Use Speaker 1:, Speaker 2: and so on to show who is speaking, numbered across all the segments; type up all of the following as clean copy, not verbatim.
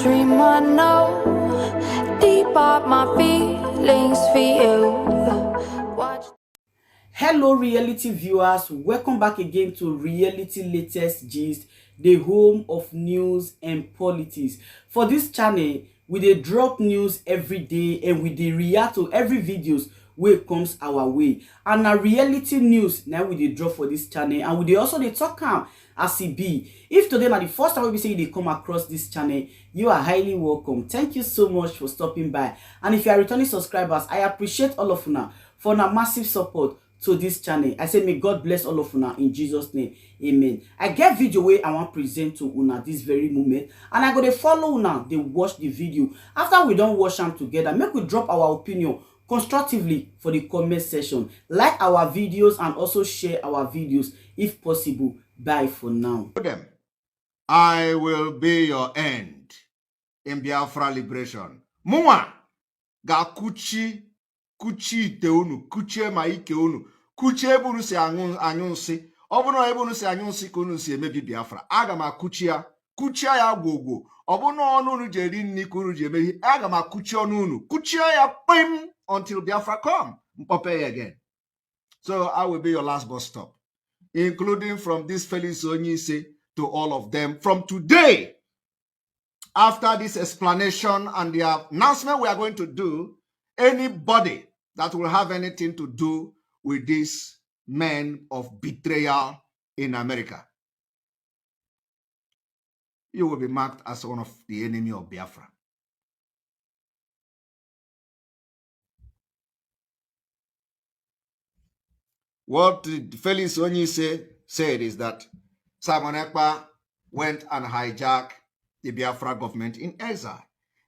Speaker 1: dream I know deep up my feelings for you. Watch.
Speaker 2: Hello reality viewers, welcome back again to Reality Latest Gist, the home of news and politics. For this channel, we dey drop news every day and we dey react to every videos wey comes our way. And na reality news na we dey drop for this channel, and we dey also dey talk am as e be. If today na the first time we be say you dey come across this channel, you are highly welcome. Thank you so much for stopping by. And if you are returning subscribers, I appreciate all of una for una massive support to this channel. I say may God bless all of una in Jesus name. Amen. I get video wey I want present to una this very moment, and I go dey follow una dey watch the video. After we don watch am together, make we drop our opinion constructively for the comment section. Like our videos and also share our videos if possible. Bye for now.
Speaker 3: I will be your end in Biafra liberation. Mwa ga kuchi ite unu, kuchie ma ike unu, kuchie ebe unu si anyụ nsị. Ọ bụrụ na ebe unu si anyụ nsị ka unu si emebi Biafra, aga m akuchia ya gwogwo. Ọ bụrụ na ọnụ unu ji eri nri ka unu ji emehi, aga m akuchi ọnụ unu, kuchie ya kpim until Biafra come. Mpope again. So I will be your last bus stop, including from this Fèàrless to all of them. From today, after this explanation and the announcement we are going to do, anybody that will have anything to do with these men of betrayal in America, you will be marked as one of the enemy of Biafra. What Fèàrless said is that Simon Ekpa went and hijacked the Biafra government in exile.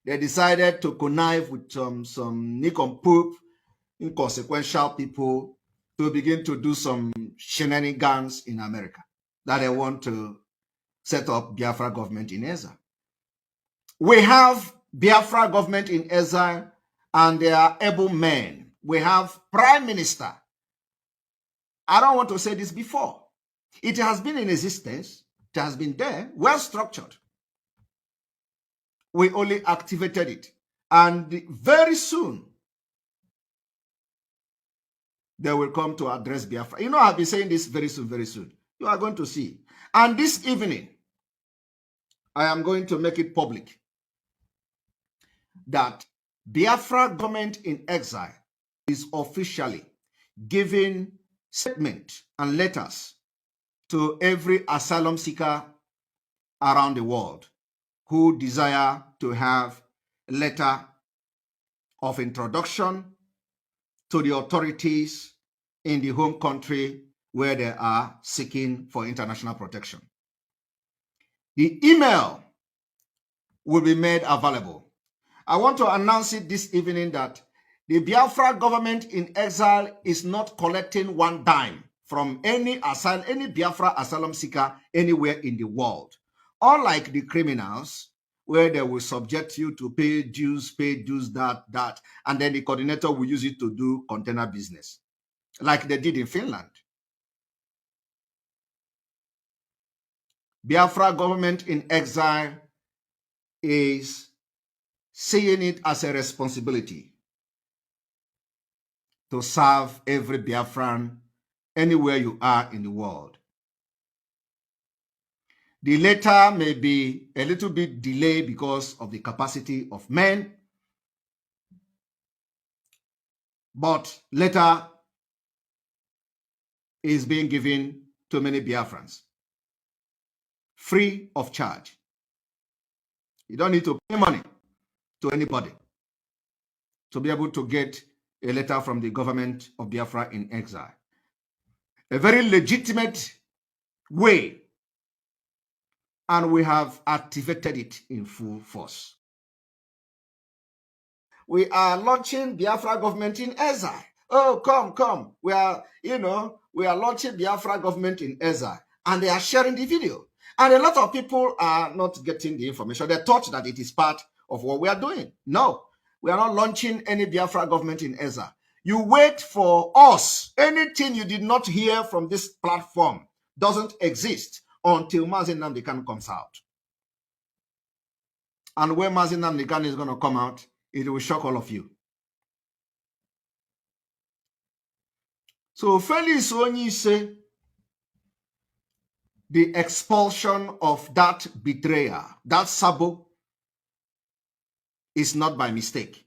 Speaker 3: They decided to connive with some nincompoop, inconsequential people to begin to do some shenanigans in America, that they want to set up Biafra government in exile. We have Biafra government in exile, and they are able men. We have Prime Minister. I don't want to say this before. It has been in existence. It has been there, well structured. We only activated it. And very soon, they will come to address Biafra. You know, I've been saying this very soon, very soon. You are going to see. And this evening, I am going to make it public that Biafra government in exile is officially giving statement and letters to every asylum seeker around the world who desire to have a letter of introduction to the authorities in the home country where they are seeking for international protection. The email will be made available. I want to announce it this evening that the Biafra government in exile is not collecting one dime from any Biafra asylum seeker anywhere in the world. Unlike the criminals, where they will subject you to pay dues, that, and then the coordinator will use it to do container business, like they did in Finland. Biafra government in exile is seeing it as a responsibility to serve every Biafran anywhere you are in the world. The letter may be a little bit delayed because of the capacity of men, but letter is being given to many Biafrans free of charge. You don't need to pay money to anybody to be able to get a letter from the government of Biafra in exile. A very legitimate way, and we have activated it in full force. We are launching Biafra government in exile. Oh, come. We are launching Biafra government in exile, and they are sharing the video. And a lot of people are not getting the information. They thought that it is part of what we are doing. No, we are not launching any Biafra government in exile. You wait for us. Anything you did not hear from this platform doesn't exist until Mazi Nnamdi Kanu comes out. And when Mazi Nnamdi Kanu is going to come out, it will shock all of you. So Fèàrless only say the expulsion of that betrayer, that Sabo, is not by mistake.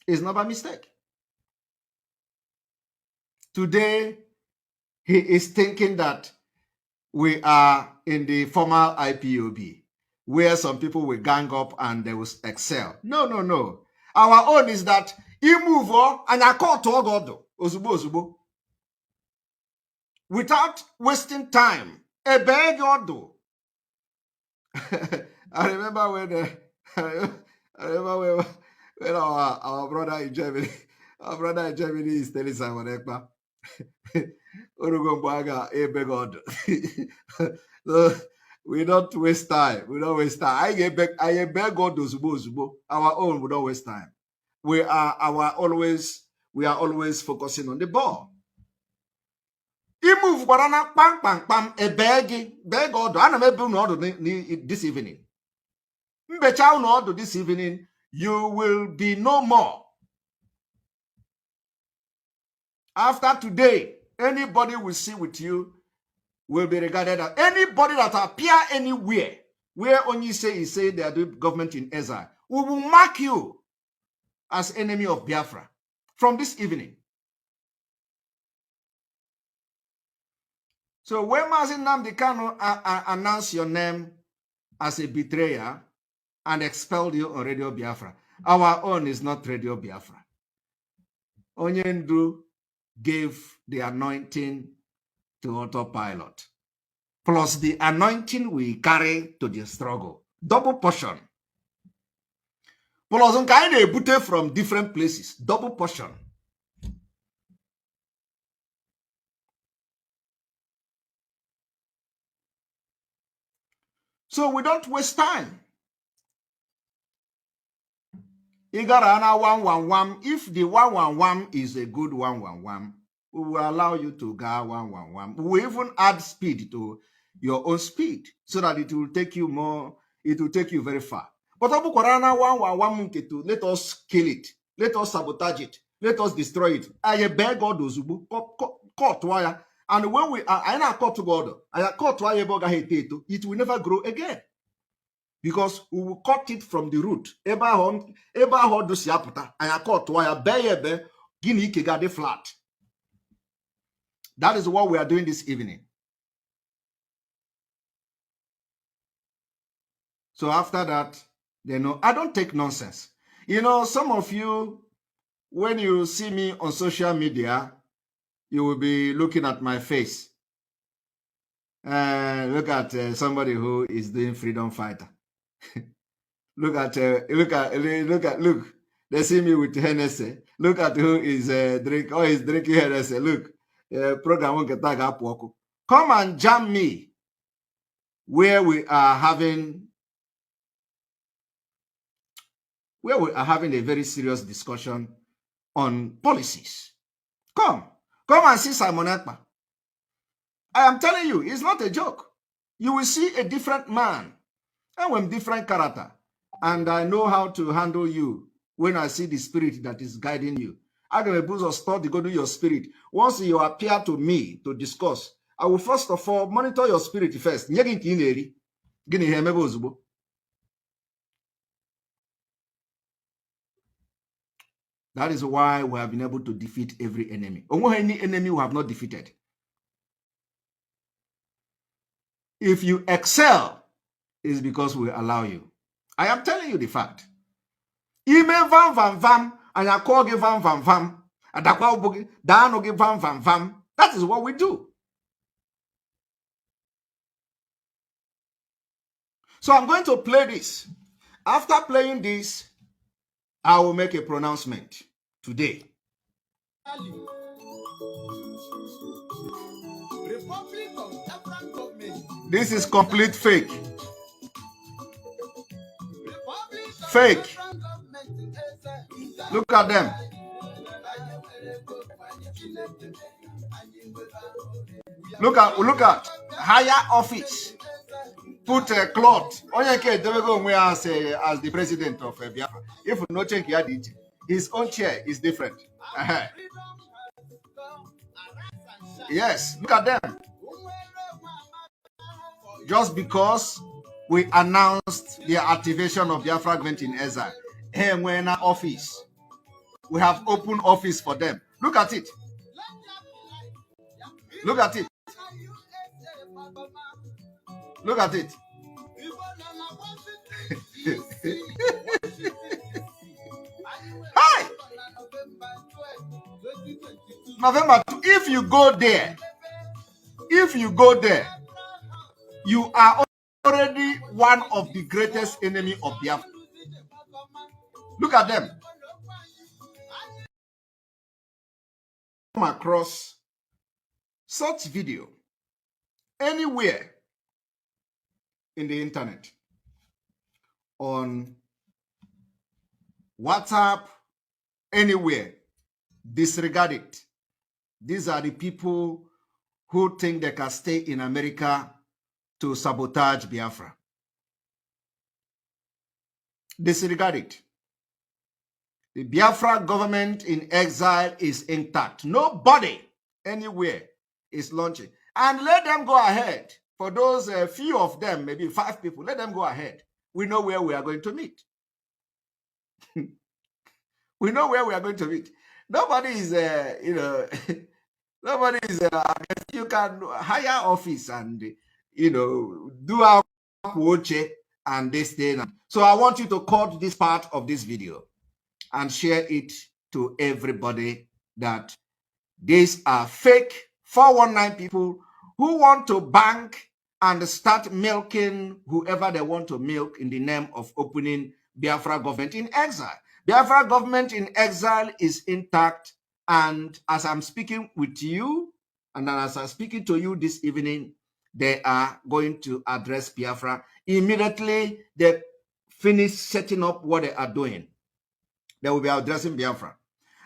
Speaker 3: It's not by mistake. Today, he is thinking that we are in the former IPOB, where some people will gang up and they will excel. No, no, no. Our own is that he move on and I call to Ogodo, Ozubo, Ozubo, without wasting time. A beg Odo. I remember when our brother in Germany, is telling Simon Ekpa, so we don't waste time. We don't waste time. I beg God those our own. We don't waste time. We are always focusing on the ball. He move barana pam pam pam a beg God. I know this evening. This evening you will be no more. After today, anybody we see with you will be regarded as anybody that appear anywhere where only say they are doing government in exile. We will mark you as enemy of Biafra from this evening. So when Mazi Nnamdi Kanu announce your name as a betrayer and expelled you on Radio Biafra, our own is not Radio Biafra. Onyendu gave the anointing to autopilot, plus the anointing we carry to the struggle. Double portion. Plus, they put from different places. Double portion. So we don't waste time. Igarana 111. If the 111 is a good 111, we will allow you to go 111. We will even add speed to your own speed so that it will take you more, it will take you very far. But Abu Korana 111, let us kill it, let us sabotage it, let us destroy it. I beg God Ozubu, caught wire. And when we are I caught to God, I caught wire it will never grow again. Because we will cut it from the root. Flat. That is what we are doing this evening. So after that, they know I don't take nonsense. You know, some of you, when you see me on social media, you will be looking at my face. Look at somebody who is doing freedom fighter. Look. They see me with Hennessy. Look at who is drink. Oh, he's drinking Hennessy. Look, program won't get tag up. Come and jam me where we are having a very serious discussion on policies. Come and see Simon Ekpa. I am telling you, it's not a joke. You will see a different man. And with different character, and I know how to handle you when I see the spirit that is guiding you. I'm going to start to go to your spirit. Once you appear to me to discuss, I will first of all monitor your spirit first. That is why we have been able to defeat every enemy. Any enemy we have not defeated. If you excel, is because we allow you. I am telling you the fact. Ime vam vam vam, and I call give vam vam vam, and I call boogie, dano give vam vam vam. That is what we do. So I'm going to play this. After playing this, I will make a pronouncement today. This is complete fake. Fake. Look at them. Look at higher office. Put a cloth Onyeke Dewego Onwe as the president of Biafra. If no change his own chair is different. Yes, look at them. Just because we announced the activation of Biafra government in exile, hey, we're in our office. We have open office for them. Look at it. Look at it. Look at it. Hi! November 2, if you go there, you are already one of the greatest enemy of Biafra. Look at them. Come across such video anywhere in the internet, on WhatsApp, anywhere, disregard it. These are the people who think they can stay in America to sabotage Biafra. Disregard it. The Biafra government in exile is intact. Nobody anywhere is launching. And let them go ahead. For those few of them, maybe 5 people, let them go ahead. We know where we are going to meet. We know where we are going to meet. Nobody is, nobody is, you can hire office and, do our watch and this thing. So I want you to cut this part of this video and share it to everybody that these are fake 419 people who want to bank and start milking whoever they want to milk in the name of opening Biafra government in exile. Biafra government in exile is intact, and as I'm speaking with you, and as I'm speaking to you this evening, they are going to address Biafra. Immediately they finish setting up what they are doing, they will be addressing Biafra.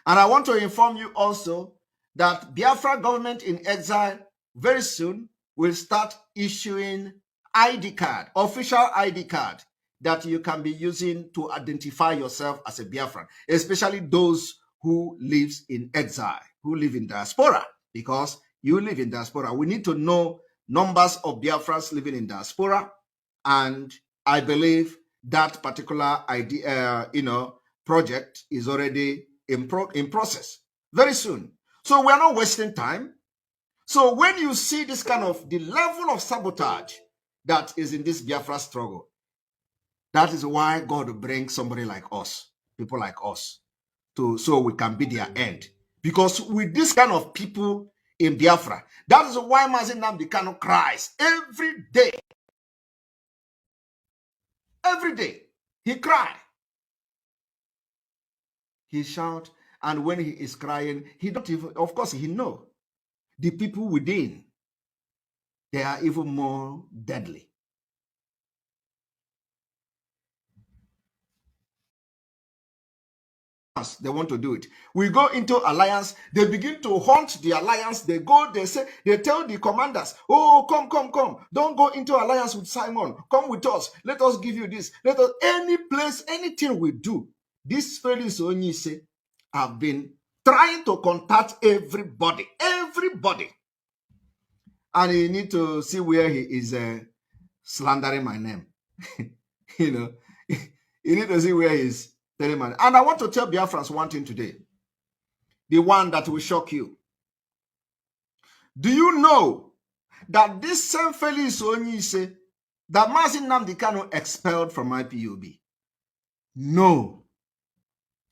Speaker 3: And I want to inform you also that Biafra government in exile very soon will start issuing ID card, official ID card, that you can be using to identify yourself as a Biafran, especially those who live in exile, who live in diaspora, because you live in diaspora. We need to know numbers of Biafrans living in diaspora, and I believe that particular idea, project is already in process very soon. So we're not wasting time. So when you see this kind of the level of sabotage that is in this Biafra struggle, that is why God will bring somebody like us, people like us, so we can be their end. Because with this kind of people in Biafra, that is why Mazi Nnamdi Kanu cries every day. Every day, he cries. He shouts, and when he is crying, he don't even, of course, he knows the people within, they are even more deadly. They want to do it. We go into alliance, they begin to haunt the alliance. They go, they say, they tell the commanders, oh, come. Don't go into alliance with Simon. Come with us. Let us give you this. Let us, any place, anything we do. This Fèàrless Onyise have been trying to contact everybody. And you need to see where he is slandering my name. You need to see where he's telling my name. And I want to tell Biafrans one thing today. The one that will shock you. Do you know that this same Fèàrless Onyise that Mazi Nnamdi Kanu expelled from IPOB? No.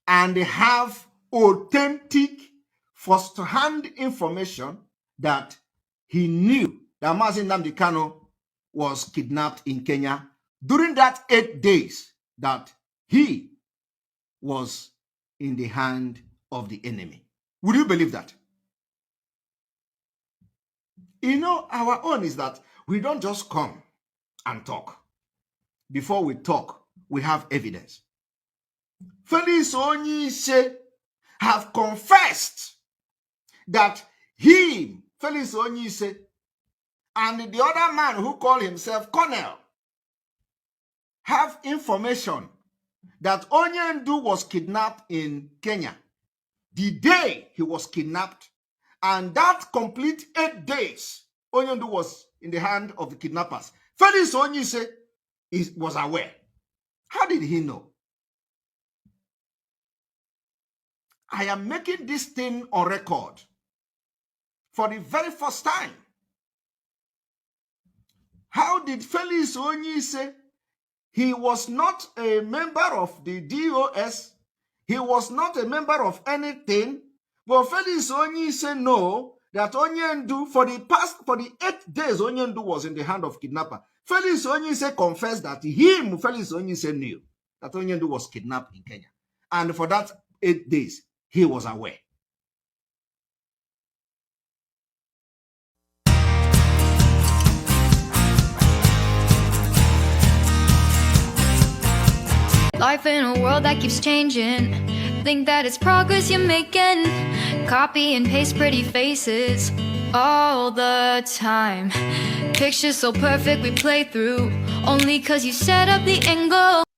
Speaker 3: And they have authentic first-hand information that he knew that Mazi Nnamdi Kanu was kidnapped in Kenya during that 8 days that he was in the hand of the enemy. Would you believe that? Our own is that we don't just come and talk. Before we talk, we have evidence. Fèàrless Onyise have confessed that he, Fèàrless Onyise, and the other man who called himself Colonel, have information that Onyendu was kidnapped in Kenya the day he was kidnapped, and that complete 8 days, Onyendu was in the hand of the kidnappers. Fèàrless Onyise was aware. How did he know? I am making this thing on record for the very first time. How did Fèàrless Onyise? He was not a member of the DOS. He was not a member of anything. But Fèàrless Onyise know that Onyendu, for the 8 days Onyendu was in the hand of kidnapper, Fèàrless Onyise confessed that Fèàrless Onyise knew that Onyendu was kidnapped in Kenya. And for that 8 days, he was aware.
Speaker 1: Life in a world that keeps changing. Think that it's progress you're making. Copy and paste pretty faces all the time. Pictures so perfect we play through only 'cause you set up the angle.